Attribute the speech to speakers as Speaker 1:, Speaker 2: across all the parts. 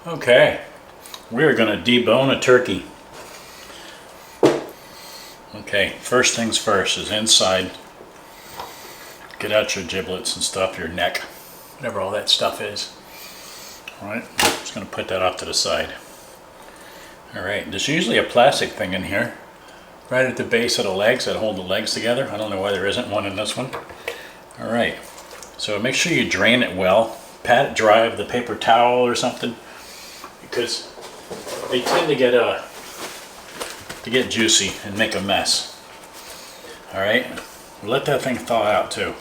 Speaker 1: Okay, we're going to debone a turkey. Okay, first things first is inside. Get out your giblets and stuff, your neck, whatever all that stuff is. Alright, just going to put that off to the side. Alright, there's usually a plastic thing in here, right at the base of the legs that hold the legs together. I don't know why there isn't one in this one. Alright, so make sure you drain it well. Pat it dry with a paper towel or something, because they tend to get juicy and make a mess. Alright, let that thing thaw out too.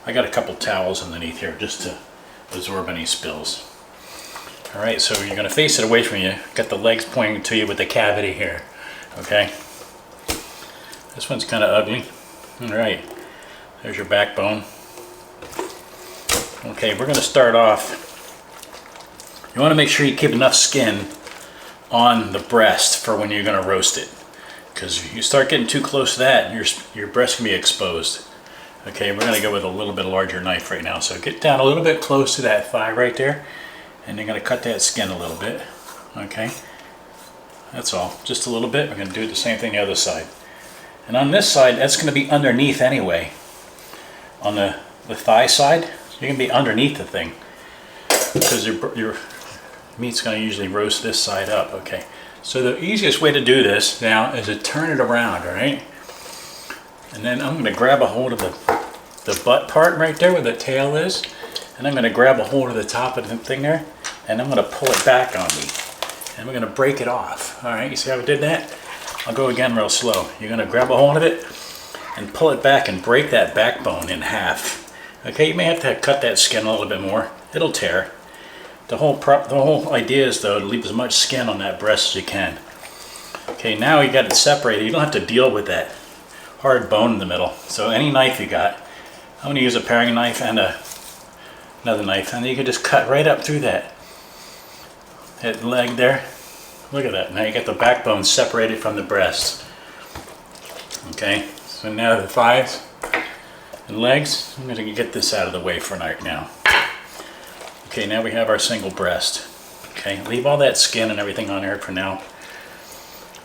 Speaker 1: I got a couple towels underneath here just to absorb any spills. Alright, so you're going to face it away from you. Got the legs pointing to you with the cavity here. Okay, this one's kind of ugly. Alright, there's your backbone. Okay, we're going to start off. You want to make sure you keep enough skin on the breast for when you're going to roast it, because if you start getting too close to that, your breast can be exposed. Okay, we're going to go with a little bit larger knife right now, so get down a little bit close to that thigh right there, and you're going to cut that skin a little bit. Okay, that's all, just a little bit. We're going to do the same thing the other side, and on this side that's going to be underneath anyway. On the thigh side, you're going to be underneath the thing, because your meat's going to usually roast this side up. Okay, so the easiest way to do this now is to turn it around, all right? And then I'm going to grab a hold of the butt part right there where the tail is, and I'm going to grab a hold of the top of the thing there, and I'm going to pull it back on me, and we're going to break it off. All right, you see how I did that? I'll go again real slow. You're going to grab a hold of it and pull it back and break that backbone in half. Okay, you may have to cut that skin a little bit more. It'll tear. The whole idea is, though, to leave as much skin on that breast as you can. Okay, now you got it separated. You don't have to deal with that hard bone in the middle. So any knife you got, I'm going to use a paring knife and another knife, and then you can just cut right up through that leg there. Look at that. Now you got the backbone separated from the breast. Okay, so now the thighs and legs, I'm going to get this out of the way for right now. Okay, now we have our single breast. Okay, leave all that skin and everything on there for now.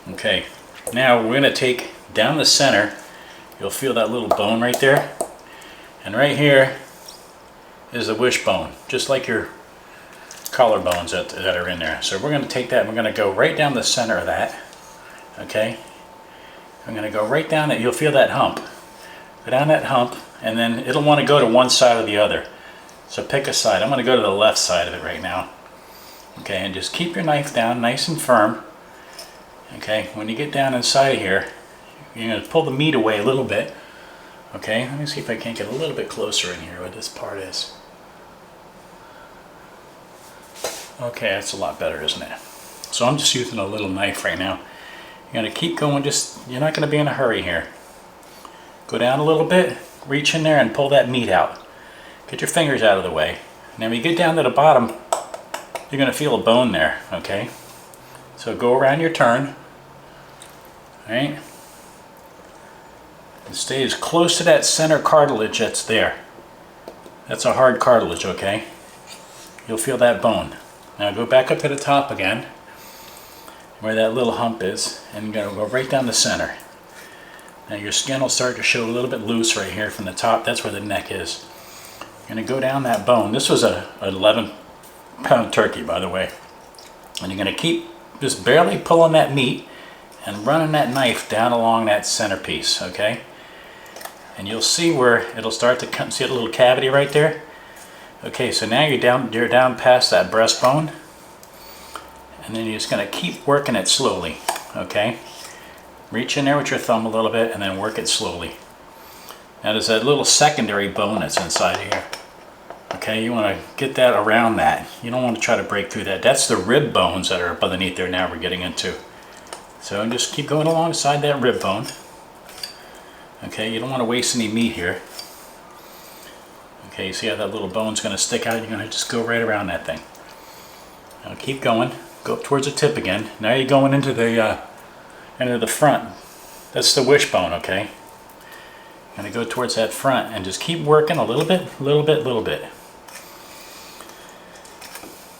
Speaker 1: Okay, now we're going to take down the center. You'll feel that little bone right there. And right here is the wishbone, just like your collarbones that are in there. So we're going to take that and we're going to go right down the center of that. Okay, I'm going to go right down it. You'll feel that hump. Go down that hump, and then it'll want to go to one side or the other. So pick a side. I'm going to go to the left side of it right now. Okay, and just keep your knife down nice and firm. Okay, when you get down inside of here, you're going to pull the meat away a little bit. Okay, let me see if I can't get a little bit closer in here where this part is. Okay, that's a lot better, isn't it? So I'm just using a little knife right now. You're going to keep going, you're not going to be in a hurry here. Go down a little bit, reach in there and pull that meat out. Get your fingers out of the way. Now when you get down to the bottom, you're going to feel a bone there, okay? So go around your turn, right? And stay as close to that center cartilage that's there. That's a hard cartilage, okay? You'll feel that bone. Now go back up to the top again, where that little hump is, and you're going to go right down the center. Now your skin will start to show a little bit loose right here from the top. That's where the neck is. You're going to go down that bone. This was a 11-pound turkey, by the way. And you're going to keep just barely pulling that meat and running that knife down along that centerpiece, okay? And you'll see where it'll start to come. See a little cavity right there? Okay, so now you're down past that breastbone. And then you're just going to keep working it slowly, okay? Reach in there with your thumb a little bit and then work it slowly. Now there's that little secondary bone that's inside here. Okay, you want to get that around that. You don't want to try to break through that. That's the rib bones that are underneath there now we're getting into. So just keep going alongside that rib bone. Okay, you don't want to waste any meat here. Okay, you see how that little bone's going to stick out? You're going to just go right around that thing. Now keep going. Go up towards the tip again. Now you're going into the front. That's the wishbone, okay? You're going to go towards that front and just keep working a little bit, little bit, little bit.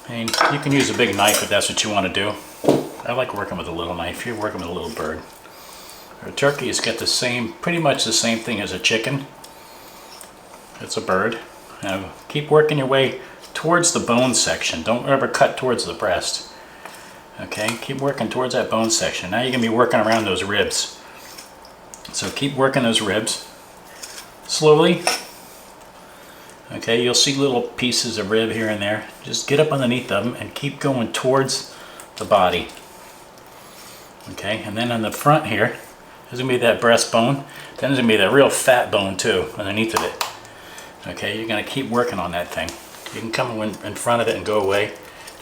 Speaker 1: And you can use a big knife if that's what you want to do. I like working with a little knife. You're working with a little bird. A turkey has got the same, pretty much the same thing as a chicken. It's a bird. Now keep working your way towards the bone section. Don't ever cut towards the breast. Okay, keep working towards that bone section. Now you're going to be working around those ribs. So keep working those ribs slowly. Okay, you'll see little pieces of rib here and there. Just get up underneath them and keep going towards the body. Okay, and then on the front here, there's going to be that breastbone. Then there's going to be that real fat bone too underneath of it. Okay, you're going to keep working on that thing. You can come in front of it and go away.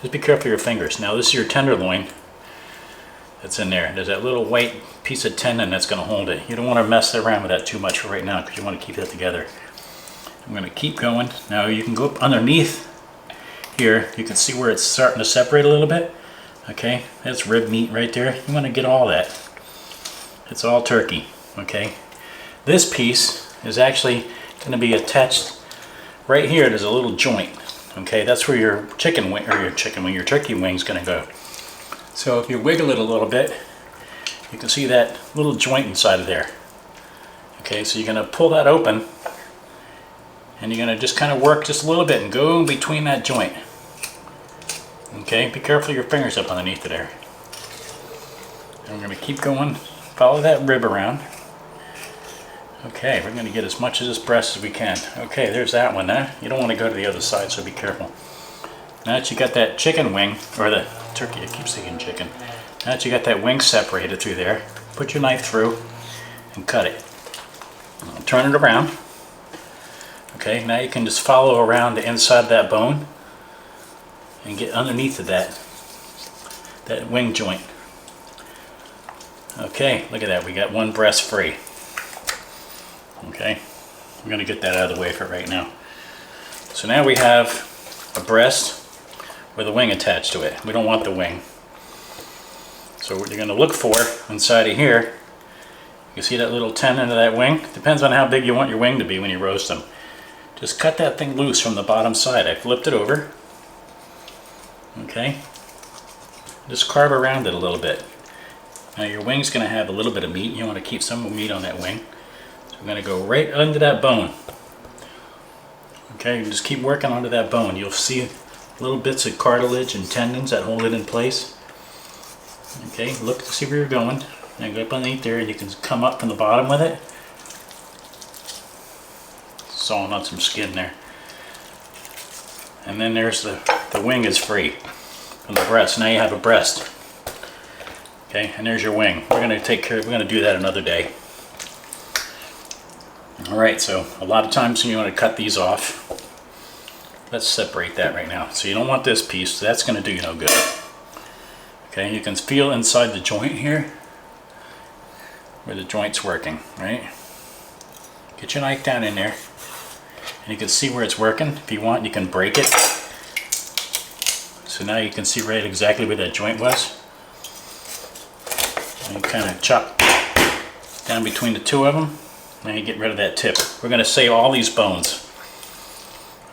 Speaker 1: Just be careful of your fingers. Now this is your tenderloin that's in there. There's that little white piece of tendon that's going to hold it. You don't want to mess around with that too much for right now because you want to keep that together. I'm going to keep going. Now you can go up underneath here. You can see where it's starting to separate a little bit. Okay, that's rib meat right there. You want to get all that. It's all turkey. Okay, this piece is actually going to be attached right here. There's a little joint. Okay, that's where your chicken wing or your turkey wing is going to go. So if you wiggle it a little bit, you can see that little joint inside of there. Okay, so you're going to pull that open. And you're going to just kind of work just a little bit and go in between that joint. Okay, be careful of your fingers up underneath it there. And we're going to keep going, follow that rib around. Okay, we're going to get as much of this breast as we can. Okay, there's that one. You don't want to go to the other side, so be careful. Now that you got that chicken wing, or the turkey, I keep saying chicken. Now that you got that wing separated through there, put your knife through and cut it. Turn it around. Okay, now you can just follow around the inside of that bone and get underneath of that wing joint. Okay, look at that. We got one breast free. Okay, I'm going to get that out of the way for right now. So now we have a breast with a wing attached to it. We don't want the wing. So what you're going to look for inside of here, you see that little tendon of that wing? Depends on how big you want your wing to be when you roast them. Just cut that thing loose from the bottom side. I flipped it over. Okay. Just carve around it a little bit. Now your wing's going to have a little bit of meat. You want to keep some meat on that wing. So I'm going to go right under that bone. Okay, just keep working onto that bone. You'll see little bits of cartilage and tendons that hold it in place. Okay, look to see where you're going. Now go up underneath there and you can come up from the bottom with it. Sawing on some skin there. And then there's the wing is free from the breast. Now you have a breast. Okay, and there's your wing. We're going to do that another day. Alright, so a lot of times you want to cut these off. Let's separate that right now. So you don't want this piece, so that's going to do you no good. Okay, you can feel inside the joint here where the joint's working, right? Get your knife down in there. And you can see where it's working. If you want, you can break it. So now you can see right exactly where that joint was. And you kind of chop down between the two of them. Now you get rid of that tip. We're going to save all these bones.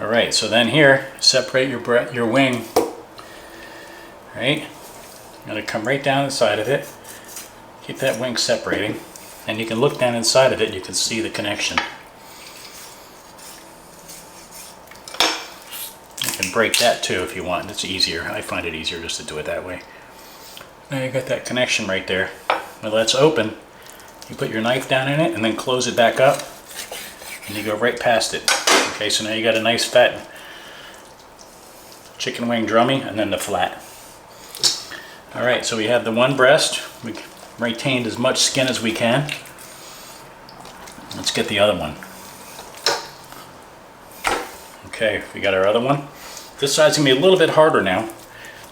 Speaker 1: Alright, so then here, separate your wing. Right? I'm going to come right down inside of it. Keep that wing separating. And you can look down inside of it and you can see the connection. You can break that too if you want. It's easier. I find it easier just to do it that way. Now you got that connection right there. Now that's open. You put your knife down in it and then close it back up. And you go right past it. Okay, so now you got a nice fat chicken wing drummy and then the flat. Alright, so we have the one breast. We retained as much skin as we can. Let's get the other one. Okay, we got our other one. This side's going to be a little bit harder now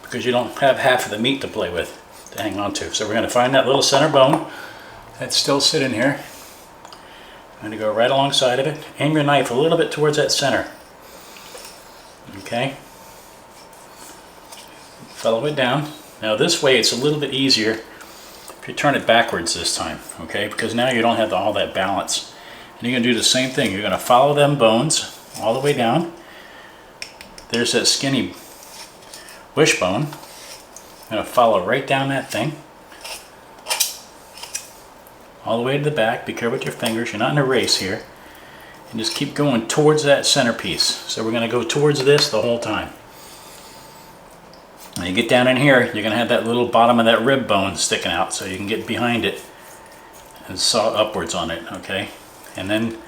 Speaker 1: because you don't have half of the meat to play with, to hang on to. So we're going to find that little center bone that's still sitting here. I'm going to go right alongside of it. Aim your knife a little bit towards that center. Okay. Follow it down. Now this way it's a little bit easier if you turn it backwards this time. Okay, because now you don't have all that balance. And you're going to do the same thing. You're going to follow them bones all the way down. There's that skinny wishbone. I'm going to follow right down that thing, all the way to the back. Be careful with your fingers, you're not in a race here. And just keep going towards that centerpiece. So we're going to go towards this the whole time. When you get down in here, you're going to have that little bottom of that rib bone sticking out, so you can get behind it and saw upwards on it, okay? And then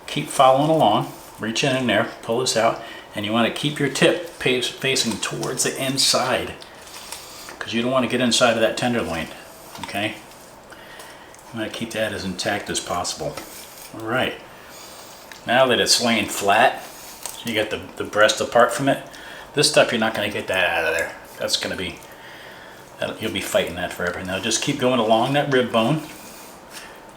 Speaker 1: keep following along, reach in there, pull this out, and you want to keep your tip facing towards the inside, because you don't want to get inside of that tenderloin, okay? You want to keep that as intact as possible. All right. Now that it's laying flat, you got the breast apart from it, this stuff you're not going to get that out of there. That's going to be, you'll be fighting that forever. Now just keep going along that rib bone,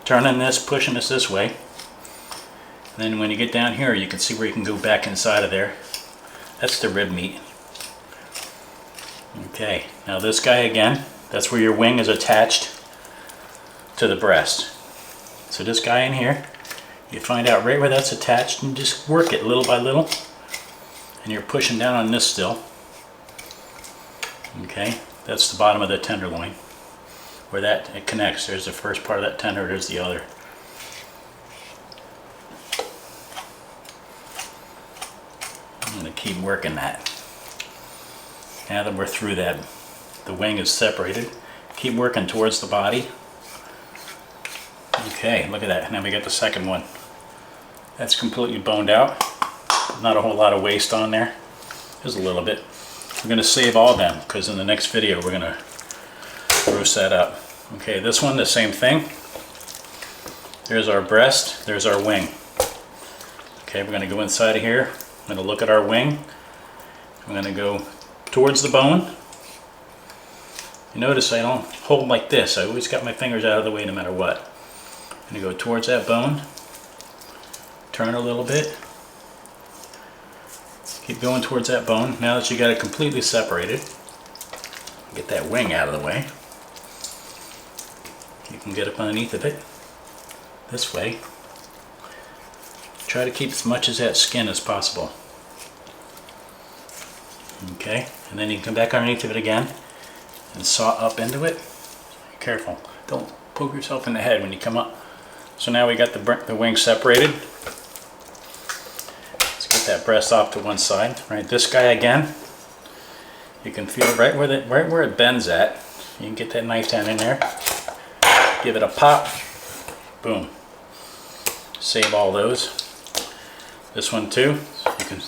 Speaker 1: turning this, pushing this way. And then when you get down here, you can see where you can go back inside of there. That's the rib meat. Okay, now this guy again, that's where your wing is attached to the breast. So this guy in here, you find out right where that's attached and just work it little by little. And you're pushing down on this still. Okay, that's the bottom of the tenderloin. Where it connects, there's the first part of that tender, there's the other. I'm going to keep working that. Now that we're through that, the wing is separated. Keep working towards the body. Okay, look at that. Now we got the second one. That's completely boned out. Not a whole lot of waste on there. Just a little bit. We're going to save all of them because in the next video we're going to roast that up. Okay, this one, the same thing. There's our breast, there's our wing. Okay, we're going to go inside of here. I'm going to look at our wing. I'm going to go towards the bone. You notice I don't hold like this. I always got my fingers out of the way no matter what. I'm going to go towards that bone. Turn a little bit. Keep going towards that bone. Now that you got it completely separated, get that wing out of the way. You can get up underneath of it this way. Try to keep as much of that skin as possible. Okay, and then you can come back underneath of it again and saw up into it. Be careful, don't poke yourself in the head when you come up. So now we got the wing separated. That breast off to one side. Right, this guy again, you can feel right where it bends at. You can get that knife down in there, give it a pop, boom. Save all those. This one too, you can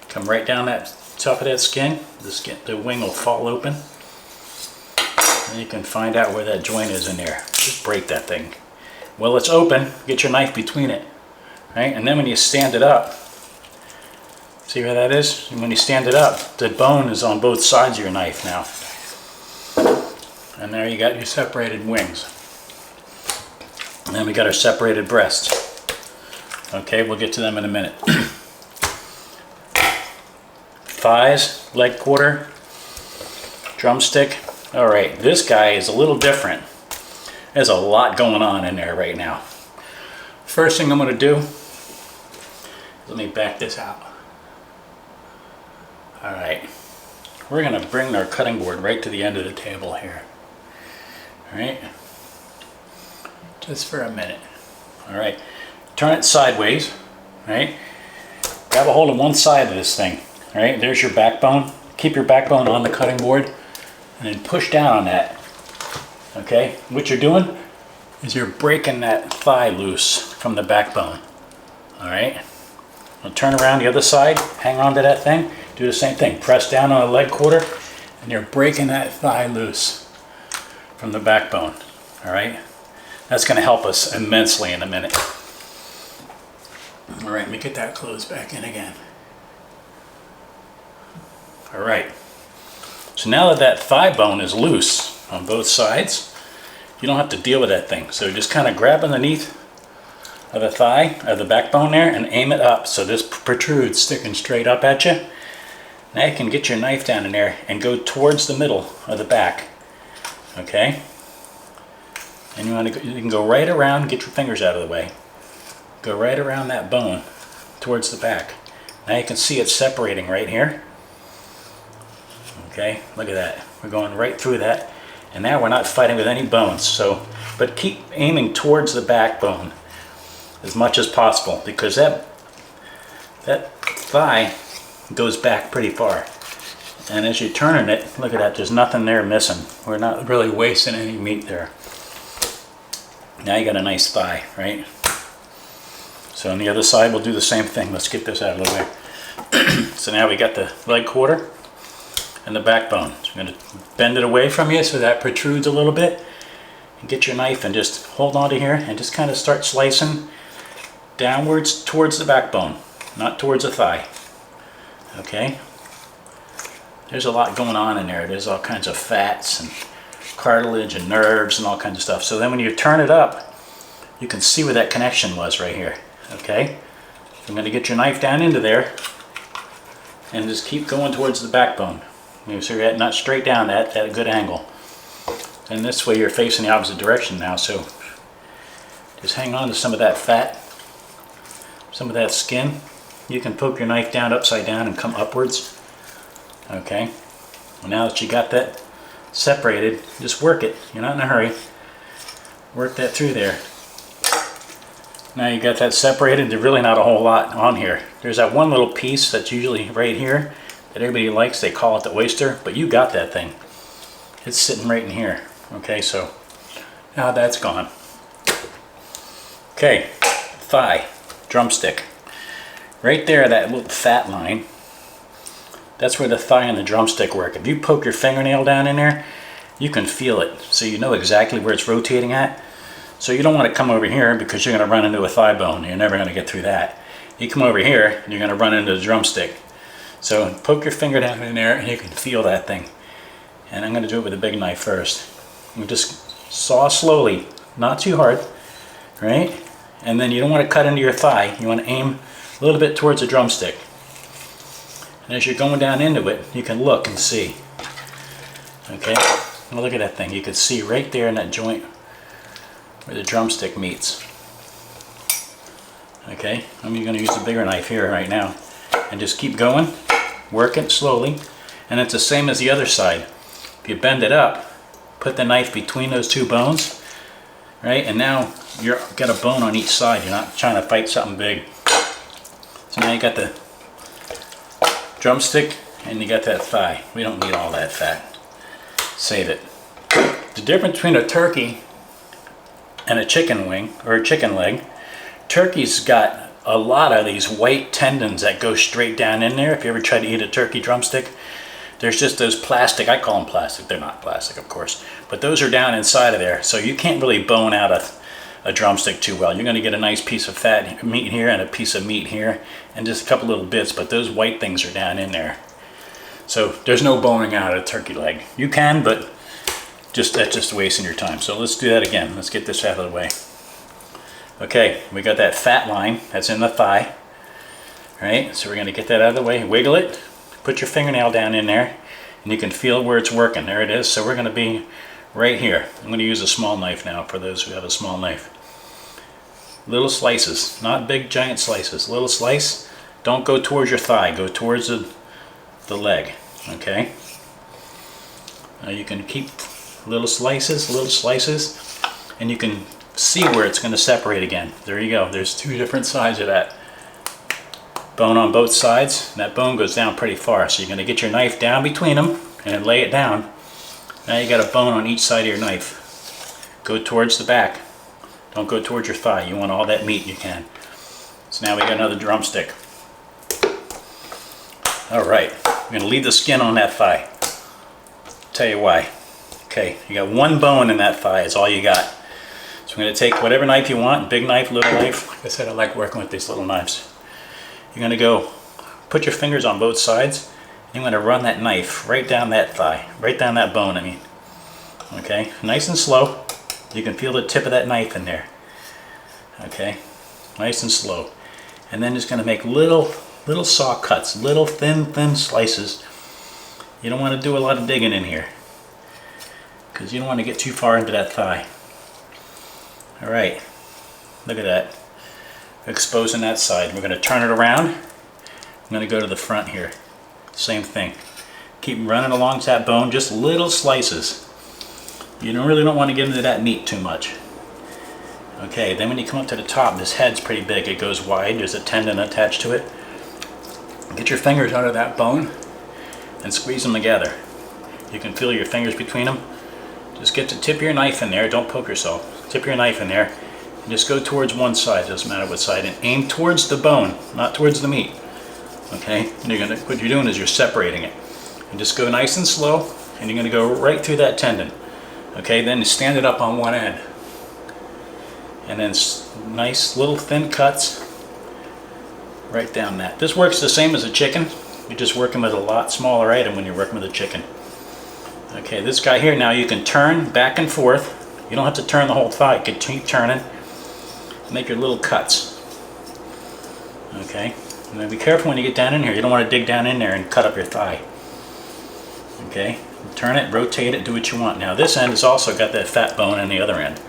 Speaker 1: come right down that top of that skin. The wing will fall open, and you can find out where that joint is in there. Just break that thing. Well, it's open. Get your knife between it, right? And then when you stand it up. See where that is? And when you stand it up, the bone is on both sides of your knife now. And there you got your separated wings. And then we got our separated breasts. Okay, we'll get to them in a minute. Thighs, leg quarter, drumstick. All right, this guy is a little different. There's a lot going on in there right now. First thing I'm going to do, let me back this out. Alright, we're going to bring our cutting board right to the end of the table here. Alright, just for a minute. Alright, turn it sideways. Alright, grab a hold of one side of this thing. Alright, there's your backbone. Keep your backbone on the cutting board and then push down on that. Okay, what you're doing is you're breaking that thigh loose from the backbone. Alright, we'll turn around the other side, hang on to that thing. Do the same thing. Press down on the leg quarter, and you're breaking that thigh loose from the backbone. All right? That's going to help us immensely in a minute. All right, let me get that closed back in again. All right. So now that that thigh bone is loose on both sides, you don't have to deal with that thing. So just kind of grab underneath of the thigh, of the backbone there, and aim it up so this protrudes sticking straight up at you. Now you can get your knife down in there and go towards the middle of the back. Okay? And you can go right around, get your fingers out of the way. Go right around that bone towards the back. Now you can see it separating right here. Okay, look at that. We're going right through that. And now we're not fighting with any bones. So, but keep aiming towards the backbone as much as possible, because that thigh goes back pretty far. And as you're turning it, look at that, there's nothing there missing. We're not really wasting any meat there. Now you got a nice thigh, right? So on the other side, we'll do the same thing. Let's get this out of the way. So now we got the leg quarter and the backbone. So I'm going to bend it away from you so that protrudes a little bit. And get your knife and just hold on to here and just kind of start slicing downwards towards the backbone, not towards the thigh. Okay? There's a lot going on in there. There's all kinds of fats and cartilage and nerves and all kinds of stuff. So then when you turn it up, you can see where that connection was right here. Okay? So I'm going to get your knife down into there and just keep going towards the backbone. So you're not straight down at a good angle. And this way you're facing the opposite direction now. So just hang on to some of that fat, some of that skin. You can poke your knife down upside down and come upwards. Okay, well, now that you got that separated, just work it. You're not in a hurry. Work that through there. Now you got that separated. There's really not a whole lot on here. There's that one little piece that's usually right here that everybody likes. They call it the oyster, but you got that thing. It's sitting right in here. Okay, so now that's gone. Okay, thigh, drumstick. Right there, that little fat line. That's where the thigh and the drumstick work. If you poke your fingernail down in there, you can feel it. So you know exactly where it's rotating at. So you don't want to come over here because you're going to run into a thigh bone. You're never going to get through that. You come over here, and you're going to run into the drumstick. So poke your finger down in there, and you can feel that thing. And I'm going to do it with a big knife first. You just saw slowly, not too hard, right? And then you don't want to cut into your thigh. You want to aim a little bit towards the drumstick. And as you're going down into it, you can look and see. Okay, well, look at that thing. You can see right there in that joint where the drumstick meets. Okay, I'm going to use the bigger knife here right now. And just keep going, work it slowly. And it's the same as the other side. If you bend it up, put the knife between those two bones, right? And now you've got a bone on each side. You're not trying to fight something big. So now you got the drumstick and you got that thigh. We don't need all that fat. Save it. The difference between a turkey and a chicken wing or a chicken leg, turkey's got a lot of these white tendons that go straight down in there. If you ever try to eat a turkey drumstick, there's just those plastic, I call them plastic, they're not plastic of course, but those are down inside of there, so you can't really bone out a drumstick too well. You're going to get a nice piece of fat meat here and a piece of meat here and just a couple little bits, but those white things are down in there. So there's no boning out a turkey leg. You can, but that's just wasting your time. So let's do that again. Let's get this out of the way. Okay, we got that fat line that's in the thigh, right? So we're going to get that out of the way, wiggle it, put your fingernail down in there, and you can feel where it's working. There it is. So we're going to be right here. I'm going to use a small knife now for those who have a small knife. Little slices, not big giant slices. Little slice. Don't go towards your thigh. Go towards the leg. Okay. Now you can keep little slices, and you can see where it's going to separate again. There you go. There's two different sides of that bone on both sides. And that bone goes down pretty far. So you're going to get your knife down between them and then lay it down. Now you got a bone on each side of your knife. Go towards the back. Don't go towards your thigh. You want all that meat you can. So now we got another drumstick. All right, we're going to leave the skin on that thigh. Tell you why. Okay, you got one bone in that thigh is all you got. So we're going to take whatever knife you want, big knife, little knife. Like I said, I like working with these little knives. You're going to go put your fingers on both sides. And you're going to run that knife right down that thigh, right down that bone, I mean. Okay, nice and slow. You can feel the tip of that knife in there. Okay, nice and slow. And then just going to make little saw cuts, little thin slices. You don't want to do a lot of digging in here because you don't want to get too far into that thigh. All right, look at that. Exposing that side. We're going to turn it around. I'm going to go to the front here. Same thing. Keep running along that bone, just little slices. You really don't want to get into that meat too much. Okay, then when you come up to the top, this head's pretty big. It goes wide. There's a tendon attached to it. Get your fingers under that bone and squeeze them together. You can feel your fingers between them. Just get the tip of your knife in there. Don't poke yourself. Tip your knife in there and just go towards one side. Doesn't matter what side. And aim towards the bone, not towards the meat. Okay? And what you're doing is you're separating it. And just go nice and slow, and you're going to go right through that tendon. Okay? Then stand it up on one end. And then nice little thin cuts right down that. This works the same as a chicken. You're just working with a lot smaller item when you're working with a chicken. Okay, this guy here now you can turn back and forth. You don't have to turn the whole thigh. You can keep turning. Make your little cuts. Okay, and then be careful when you get down in here. You don't want to dig down in there and cut up your thigh. Okay, turn it, rotate it, do what you want. Now this end has also got that fat bone on the other end.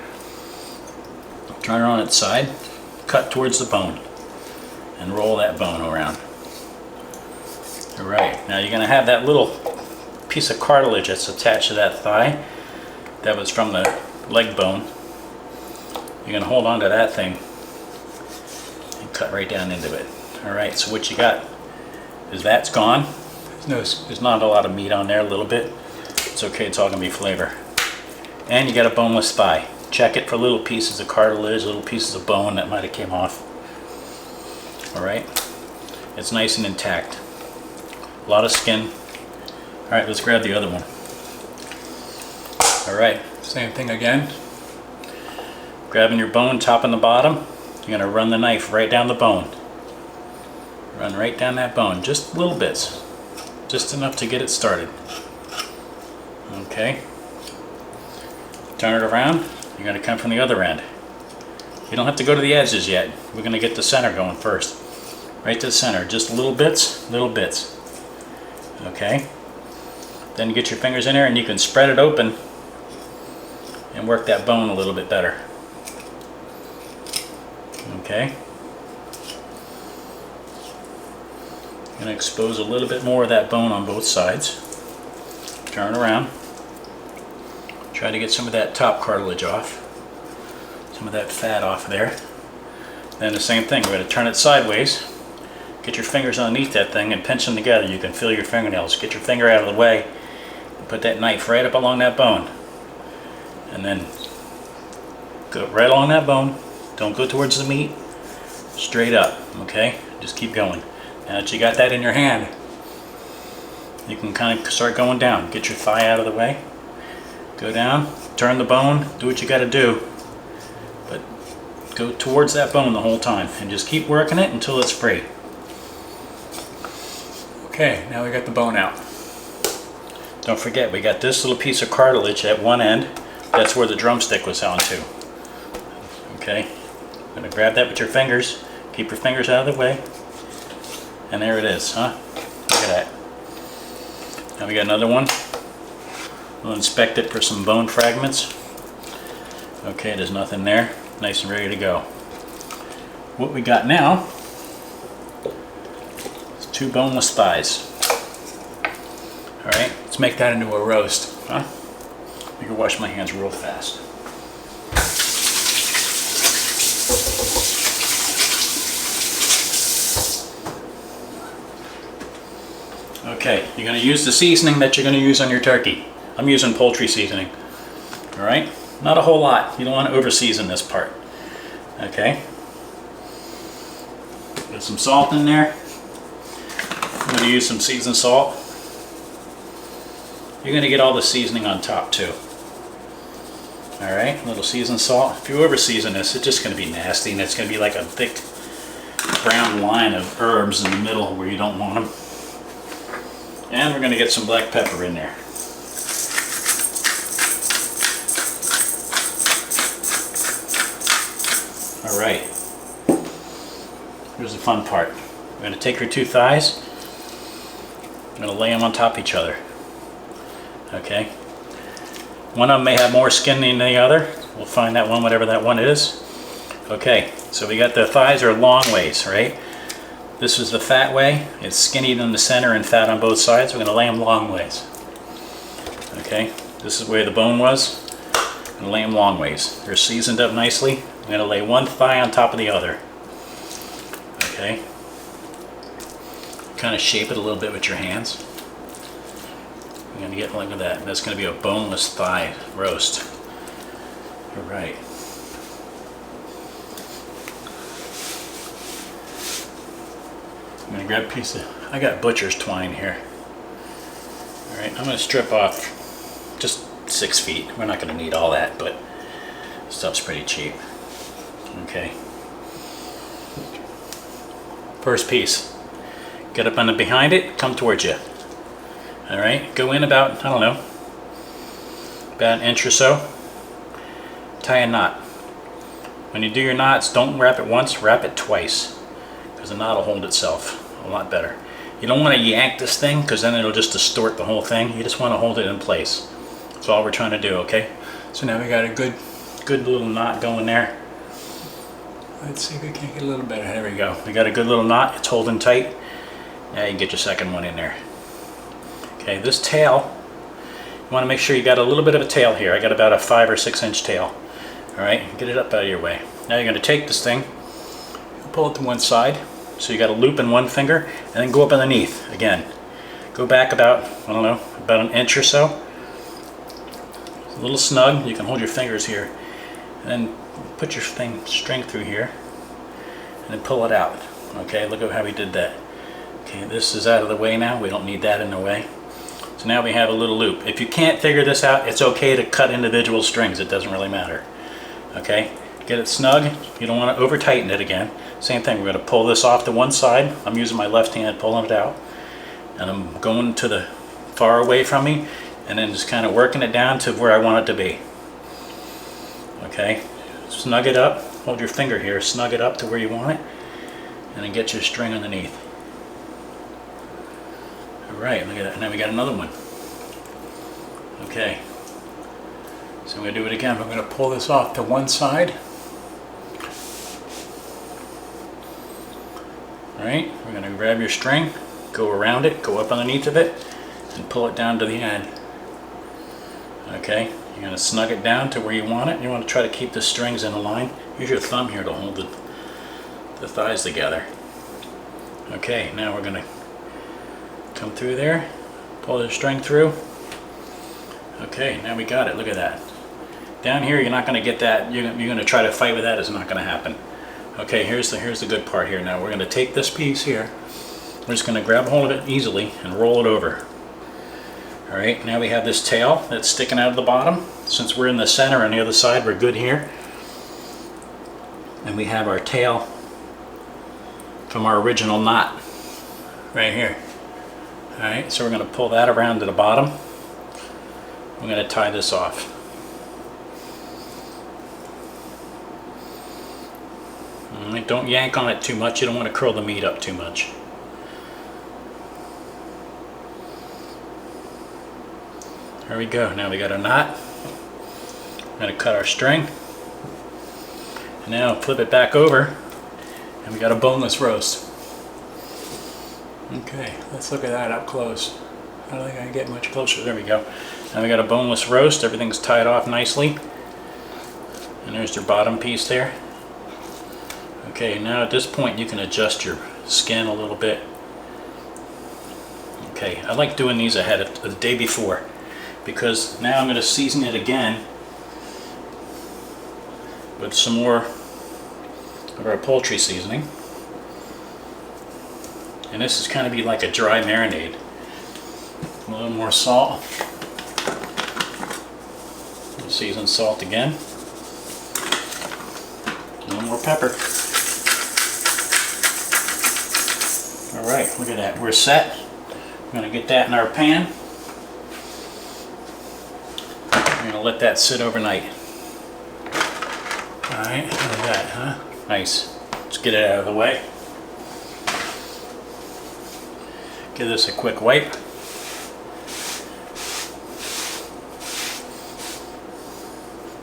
Speaker 1: Turn it on its side, cut towards the bone, and roll that bone around. Alright, now you're going to have that little piece of cartilage that's attached to that thigh. That was from the leg bone. You're going to hold on to that thing and cut right down into it. Alright, so what you got is that's gone. There's not a lot of meat on there, a little bit. It's okay, it's all going to be flavor. And you got a boneless thigh. Check it for little pieces of cartilage, little pieces of bone that might have came off. Alright, it's nice and intact. A lot of skin. Alright, let's grab the other one. Alright, same thing again. Grabbing your bone, top and the bottom. You're going to run the knife right down the bone. Run right down that bone, just little bits. Just enough to get it started. Okay. Turn it around. You're going to come from the other end. You don't have to go to the edges yet. We're going to get the center going first. Right to the center. Just little bits, little bits. Okay? Then you get your fingers in there and you can spread it open and work that bone a little bit better. Okay? I'm going to expose a little bit more of that bone on both sides. Turn around. Try to get some of that top cartilage off. Some of that fat off there. Then the same thing, we're going to turn it sideways. Get your fingers underneath that thing and pinch them together. You can feel your fingernails. Get your finger out of the way. And put that knife right up along that bone. And then go right along that bone. Don't go towards the meat. Straight up, okay? Just keep going. Now that you got that in your hand, you can kind of start going down. Get your thigh out of the way. Go down, turn the bone, do what you got to do. But go towards that bone the whole time and just keep working it until it's free. Okay, now we got the bone out. Don't forget, we got this little piece of cartilage at one end. That's where the drumstick was onto. Okay, I'm going to grab that with your fingers. Keep your fingers out of the way. And there it is, huh? Look at that. Now we got another one. We'll inspect it for some bone fragments. Okay, there's nothing there. Nice and ready to go. What we got now is 2 boneless thighs. Alright, let's make that into a roast. Huh? I can wash my hands real fast. Okay, you're going to use the seasoning that you're going to use on your turkey. I'm using poultry seasoning. Alright? Not a whole lot. You don't want to over season this part. Okay? Got some salt in there. I'm going to use some seasoned salt. You're going to get all the seasoning on top too. Alright? A little seasoned salt. If you over season this, it's just going to be nasty and it's going to be like a thick brown line of herbs in the middle where you don't want them. And we're going to get some black pepper in there. Alright, here's the fun part. We're going to take your 2 thighs, I'm going to lay them on top of each other. Okay? One of them may have more skin than the other. We'll find that one, whatever that one is. Okay, so we got the thighs are long ways, right? This is the fat way. It's skinny in the center and fat on both sides. We're going to lay them long ways. Okay, this is where the bone was. I'm going to lay them long ways. They're seasoned up nicely. I'm going to lay one thigh on top of the other. Okay. Kind of shape it a little bit with your hands. You're going to get like that. That's going to be a boneless thigh roast. All right. I'm going to grab a piece of, I got butcher's twine here. All right, I'm going to strip off just 6 feet. We're not going to need all that, but stuff's pretty cheap. Okay. First piece. Get up on the behind it, come towards you. All right, go in about, I don't know, about an inch or so. Tie a knot. When you do your knots, don't wrap it once, wrap it twice, because the knot will hold itself a lot better. You don't want to yank this thing, because then it'll just distort the whole thing. You just want to hold it in place. That's all we're trying to do, okay? So now we got a good little knot going there. Let's see if we can't get a little better. There we go. We got a good little knot. It's holding tight. Now you can get your second one in there. Okay, this tail, you want to make sure you got a little bit of a tail here. I got about a 5 or 6 inch tail. All right, get it up out of your way. Now you're going to take this thing, pull it to one side. So you got a loop in one finger, and then go up underneath again. Go back about, I don't know, about an inch or so. It's a little snug. You can hold your fingers here, and then put your string through here, and then pull it out. Okay, look at how we did that. Okay, this is out of the way now. We don't need that in the way. So now we have a little loop. If you can't figure this out, it's okay to cut individual strings. It doesn't really matter. Okay, get it snug. You don't want to over tighten it again. Same thing, we're going to pull this off to one side. I'm using my left hand pulling it out, and I'm going to the far away from me, and then just kind of working it down to where I want it to be. Okay, snug it up, hold your finger here, snug it up to where you want it, and then get your string underneath. Alright, look at that, now we got another one. Okay, so I'm going to do it again. I'm going to pull this off to one side. Alright, we're going to grab your string, go around it, go up underneath of it, and pull it down to the end. Okay, you're going to snug it down to where you want it. You want to try to keep the strings in a line. Use your thumb here to hold the thighs together. Okay, now we're going to come through there, pull the string through. Okay, now we got it. Look at that. Down here, you're not going to get that. You're going to try to fight with that. It's not going to happen. Okay, here's the good part here. Now we're going to take this piece here. We're just going to grab hold of it easily and roll it over. All right, now we have this tail that's sticking out of the bottom. Since we're in the center on the other side, we're good here. And we have our tail from our original knot right here. All right, so we're going to pull that around to the bottom. We're going to tie this off. Don't yank on it too much. You don't want to curl the meat up too much. There we go. Now we got a knot. We're going to cut our string. And now flip it back over. And we got a boneless roast. Okay, let's look at that up close. I don't think I can get much closer. There we go. Now we got a boneless roast. Everything's tied off nicely. And there's your bottom piece there. Okay, now at this point you can adjust your skin a little bit. Okay, I like doing these ahead of the day before, because now I'm going to season it again with some more of our poultry seasoning. And this is kind of be like a dry marinade. A little more salt. Seasoned salt again. A little more pepper. Alright, look at that. We're set. We're going to get that in our pan. We're going to let that sit overnight. Alright, look at that, huh? Nice. Let's get it out of the way. Give this a quick wipe.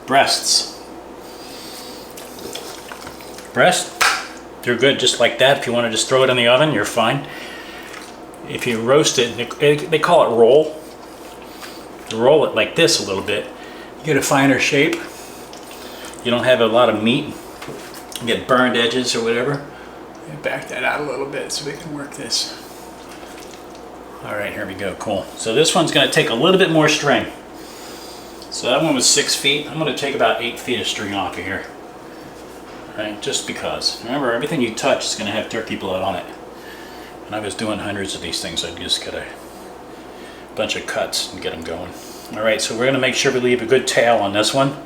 Speaker 1: Breasts. Breast, you're good just like that. If you want to just throw it in the oven, you're fine. If you roast it, they call it roll. You roll it like this a little bit. You get a finer shape. You don't have a lot of meat. You get burned edges or whatever. Back that out a little bit so we can work this. All right, here we go, cool. So this one's gonna take a little bit more string. So that one was 6 feet. I'm gonna take about 8 feet of string off of here. All right, just because. Remember, everything you touch is gonna have turkey blood on it. When I was doing hundreds of these things, I'd just get a bunch of cuts and get them going. All right, so we're gonna make sure we leave a good tail on this one.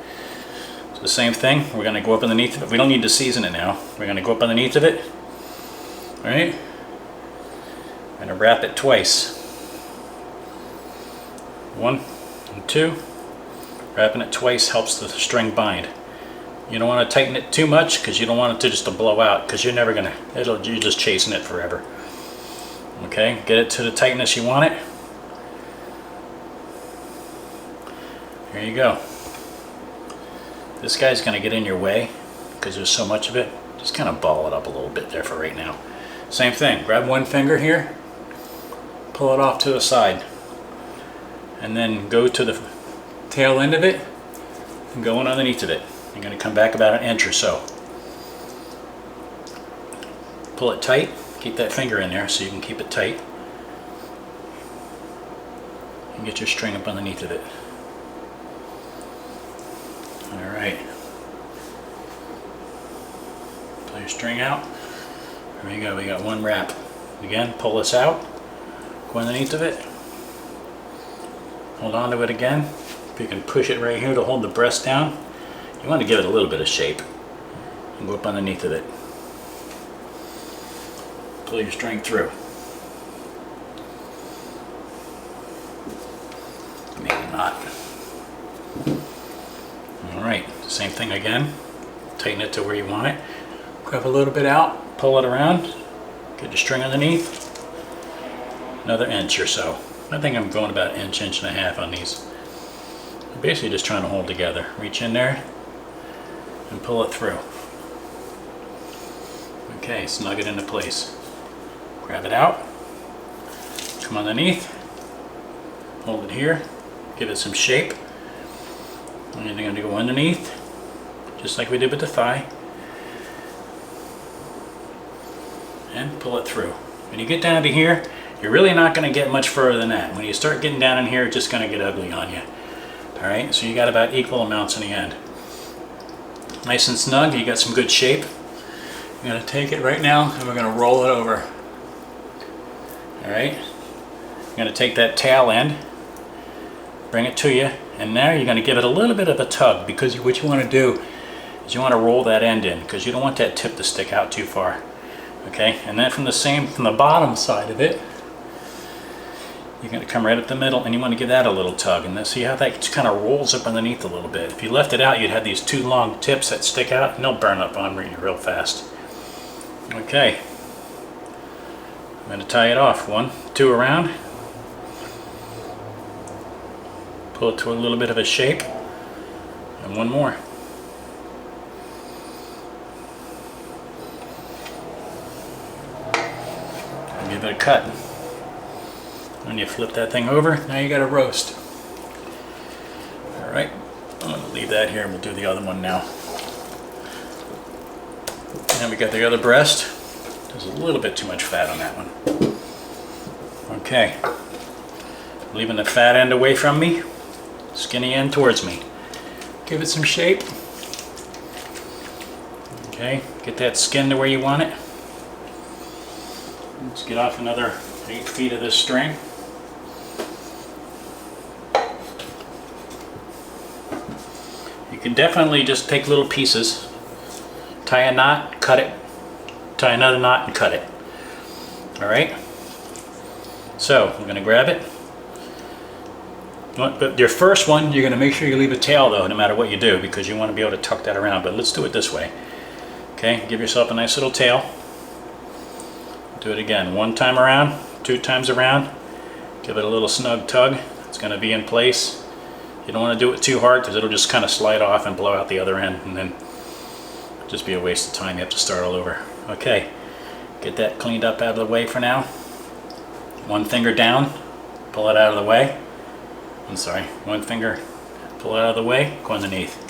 Speaker 1: So the same thing, we're gonna go up underneath of it. We don't need to season it now. We're gonna go up underneath of it. All right, I'm gonna wrap it twice. 1 and 2. Wrapping it twice helps the string bind. You don't want to tighten it too much because you don't want it to just blow out, because you're never gonna, you're just chasing it forever. Okay, get it to the tightness you want it. There you go. This guy's gonna get in your way because there's so much of it. Just kind of ball it up a little bit there for right now. Same thing, grab one finger here, pull it off to the side, and then go to the tail end of it and go in underneath of it. You're going to come back about 1 inch or so. Pull it tight, keep that finger in there so you can keep it tight, and get your string up underneath of it. Alright. Pull your string out. There we go, we got one wrap. Again, pull this out, go underneath of it, hold on to it again. If you can push it right here to hold the breast down, you want to give it a little bit of shape, and go up underneath of it. Pull your string through. Maybe not. Alright, same thing again. Tighten it to where you want it. Grab a little bit out. Pull it around, get your string underneath, another inch or so. I think I'm going about 1 inch, 1.5 inches on these. I'm basically just trying to hold together. Reach in there and pull it through. Okay, snug it into place. Grab it out, come underneath, hold it here, give it some shape. And you're going to go underneath, just like we did with the thigh. And pull it through. When you get down to here, you're really not going to get much further than that. When you start getting down in here, it's just going to get ugly on you. Alright, so you got about equal amounts in the end. Nice and snug, you got some good shape. I'm going to take it right now and we're going to roll it over. Alright, I'm going to take that tail end, bring it to you, and now you're going to give it a little bit of a tug, because what you want to do is you want to roll that end in, because you don't want that tip to stick out too far. Okay, and then from the bottom side of it, you're going to come right up the middle, and you want to give that a little tug, and then see how that just kind of rolls up underneath a little bit. If you left it out, you'd have these two long tips that stick out, and they'll burn up on you real fast. Okay, I'm going to tie it off. 1, 2 around. Pull it to a little bit of a shape, and one more. Give it a cut. When you flip that thing over, now you got a roast. Alright, I'm going to leave that here and we'll do the other one now. Now we got the other breast. There's a little bit too much fat on that one. Okay, leaving the fat end away from me, skinny end towards me. Give it some shape. Okay, get that skin to where you want it. Let's get off another 8 feet of this string. You can definitely just take little pieces, tie a knot, cut it, tie another knot and cut it. Alright? So, I'm going to grab it. But your first one, you're going to make sure you leave a tail though, no matter what you do, because you want to be able to tuck that around. But let's do it this way. Okay, give yourself a nice little tail. Do it again, 1 time around, 2 times around. Give it a little snug tug. It's going to be in place. You don't want to do it too hard because it'll just kind of slide off and blow out the other end, and then just be a waste of time. You have to start all over. Okay, get that cleaned up out of the way for now. One finger down, pull it out of the way. I'm sorry, one finger, pull it out of the way, go underneath.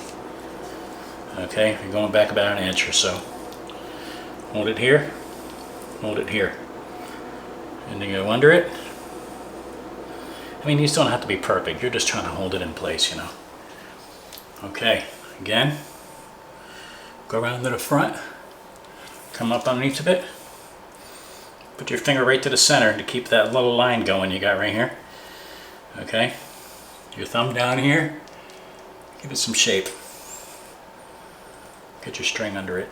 Speaker 1: Okay, you're going back about an inch or so. Hold it here, and then go under it. I mean, these don't have to be perfect, you're just trying to hold it in place, you know. Okay, again, go around to the front, come up underneath of it, put your finger right to the center to keep that little line going you got right here. Okay, your thumb down here, give it some shape. Get your string under it.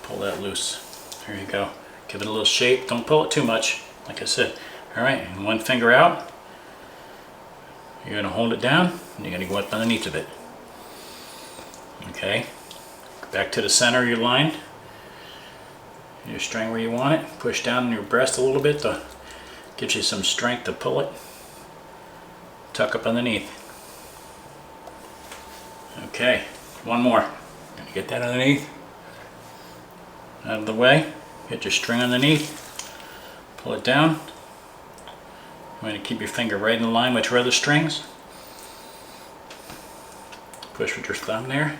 Speaker 1: Pull that loose. There you go. Give it a little shape. Don't pull it too much, like I said. All right, and one finger out. You're gonna hold it down, and you're gonna go up underneath of it. Okay. Back to the center of your line. Your string where you want it. Push down on your breast a little bit to give you some strength to pull it. Tuck up underneath. Okay, one more. Gonna get that underneath. Out of the way. Get your string underneath. Pull it down. I'm going to keep your finger right in line with your other strings. Push with your thumb there.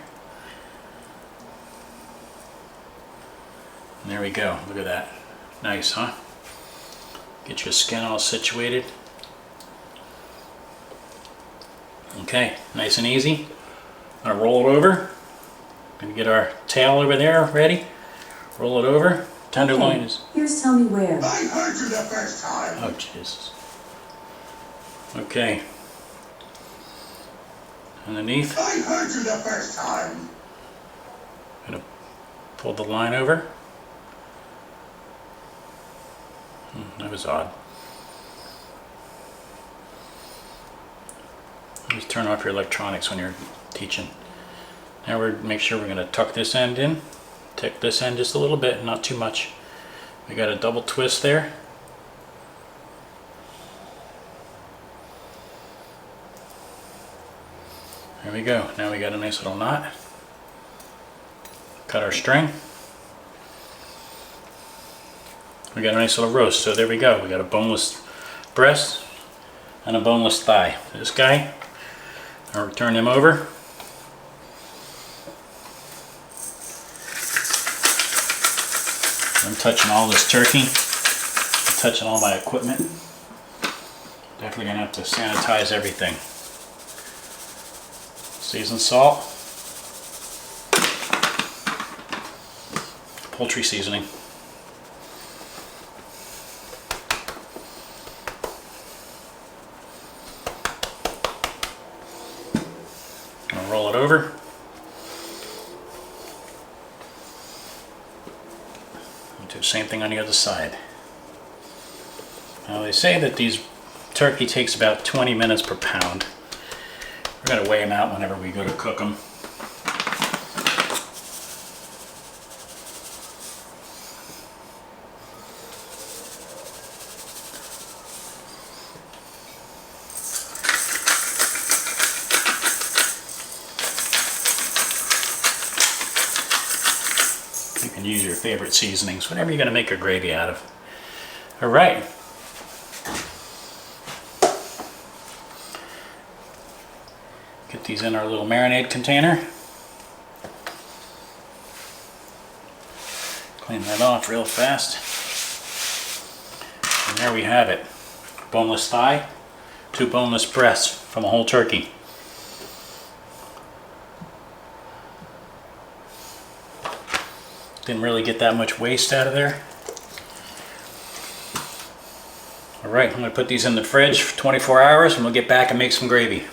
Speaker 1: And there we go. Look at that. Nice, huh? Get your skin all situated. Okay, nice and easy. I'm going to roll it over. Going to get our tail over there ready. Roll it over. Tenderloin is...
Speaker 2: Here's tell me where.
Speaker 3: I heard you the first time.
Speaker 1: Oh, Jesus. Okay. Underneath.
Speaker 3: I heard you the first time.
Speaker 1: I'm going to pull the line over. That was odd. Just turn off your electronics when you're teaching. Now make sure we're going to tuck this end in. Tuck this end just a little bit, not too much. We got a double twist there. There we go. Now we got a nice little knot. Cut our string. We got a nice little roast. So there we go. We got a boneless breast and a boneless thigh. This guy, I'll turn him over. I'm touching all this turkey. I'm touching all my equipment. Definitely gonna have to sanitize everything. Seasoned salt. Poultry seasoning. Gonna roll it over. Do the same thing on the other side. Now they say that these turkey takes about 20 minutes per pound. We're going to weigh them out whenever we go to cook them. You can use your favorite seasonings, whatever you're going to make your gravy out of. All right. Get these in our little marinade container. Clean that off real fast. And there we have it. Boneless thigh, 2 boneless breasts from a whole turkey. Didn't really get that much waste out of there. All right, I'm going to put these in the fridge for 24 hours and we'll get back and make some gravy.